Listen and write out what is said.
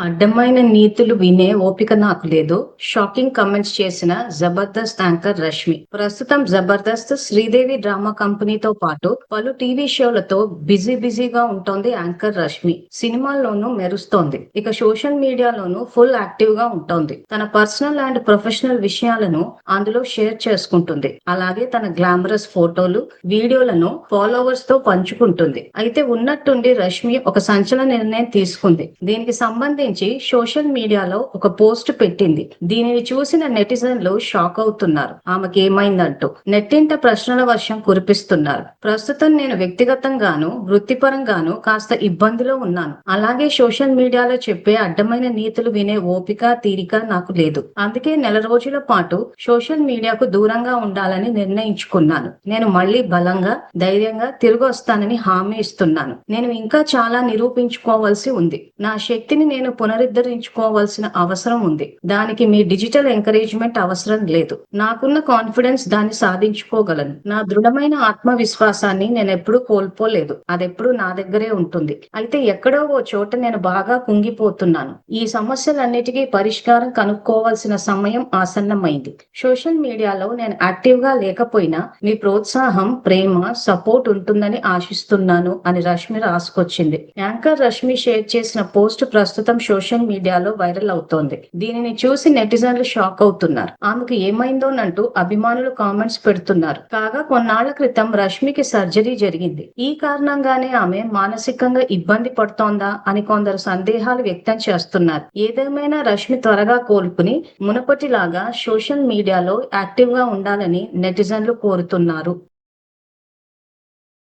అడ్డమైన నీతులు వినే ఓపిక నాకు లేదు. షాకింగ్ కమెంట్స్ చేసిన జబర్దస్త్ యాంకర్ రష్మి. ప్రస్తుతం జబర్దస్త్, శ్రీదేవి డ్రామా కంపెనీతో పాటు పలు టీవీ షోలతో బిజీగా ఉంటోంది యాంకర్ రష్మి. సినిమాల్లోనూ మెరుస్తోంది. ఇక సోషల్ మీడియాలోనూ ఫుల్ యాక్టివ్ గా ఉంటోంది. తన పర్సనల్ అండ్ ప్రొఫెషనల్ విషయాలను అందులో షేర్ చేసుకుంటుంది. అలాగే తన గ్లామరస్ ఫోటోలు, వీడియోలను ఫాలోవర్స్ తో పంచుకుంటుంది. అయితే ఉన్నట్టుండి రష్మి ఒక సంచలన నిర్ణయం తీసుకుంది. దీనికి సంబంధించి సోషల్ మీడియాలో ఒక పోస్ట్ పెట్టింది. దీనిని చూసిన నెటిజన్లు షాక్ అవుతున్నారు. ఆమెకి ఏమైందంటూ నెట్టింట ప్రశ్నల వర్షం కురిపిస్తున్నారు. ప్రస్తుతం నేను వ్యక్తిగతంగాను, వృత్తిపరంగాను కాస్త ఇబ్బందిలో ఉన్నాను. అలాగే సోషల్ మీడియాలో చెప్పే అడ్డమైన నీతులు వినే ఓపిక, తీరిక నాకు లేదు. అందుకే నెల రోజుల పాటు సోషల్ మీడియాకు దూరంగా ఉండాలని నిర్ణయించుకున్నాను. నేను మళ్ళీ బలంగా, ధైర్యంగా తిరిగి వస్తానని హామీ ఇస్తున్నాను. నేను ఇంకా చాలా నిరూపించుకోవాల్సి ఉంది. నా శక్తిని నేను పునరుద్ధరించుకోవాల్సిన అవసరం ఉంది. దానికి మీ డిజిటల్ ఎంకరేజ్మెంట్ అవసరం లేదు. నాకున్న కాన్ఫిడెన్స్ దాన్ని సాధించుకోగలను. నా దృఢమైన ఆత్మవిశ్వాసాన్ని నేను ఎప్పుడూ కోల్పోలేదు. అదెప్పుడు నా దగ్గరే ఉంటుంది. అయితే ఎక్కడో ఓ చోట నేను బాగా కుంగిపోతున్నాను. ఈ సమస్యలన్నిటికీ పరిష్కారం కనుక్కోవాల్సిన సమయం ఆసన్నమైంది. సోషల్ మీడియాలో నేను యాక్టివ్ గా లేకపోయినా మీ ప్రోత్సాహం, ప్రేమ, సపోర్ట్ ఉంటుందని ఆశిస్తున్నాను అని రష్మి రాసుకొచ్చింది. యాంకర్ రష్మి షేర్ చేసిన పోస్ట్ ప్రస్తుతం సోషల్ మీడియాలో వైరల్ అవుతోంది. దీనిని చూసి నెటిజన్లు షాక్ అవుతున్నారు. ఆమెకు ఏమైందోనంటూ అభిమానులు కామెంట్స్ పెడుతున్నారు. కాగా కొన్నాళ్ల క్రితం రష్మికి సర్జరీ జరిగింది. ఈ కారణంగానే ఆమె మానసికంగా ఇబ్బంది పడుతోందా అని కొందరు సందేహాలు వ్యక్తం చేస్తున్నారు. ఏదేమైనా రష్మి త్వరగా కోలుకుని మునుపటిలాగా సోషల్ మీడియాలో యాక్టివ్ గా ఉండాలని నెటిజన్లు కోరుతున్నారు.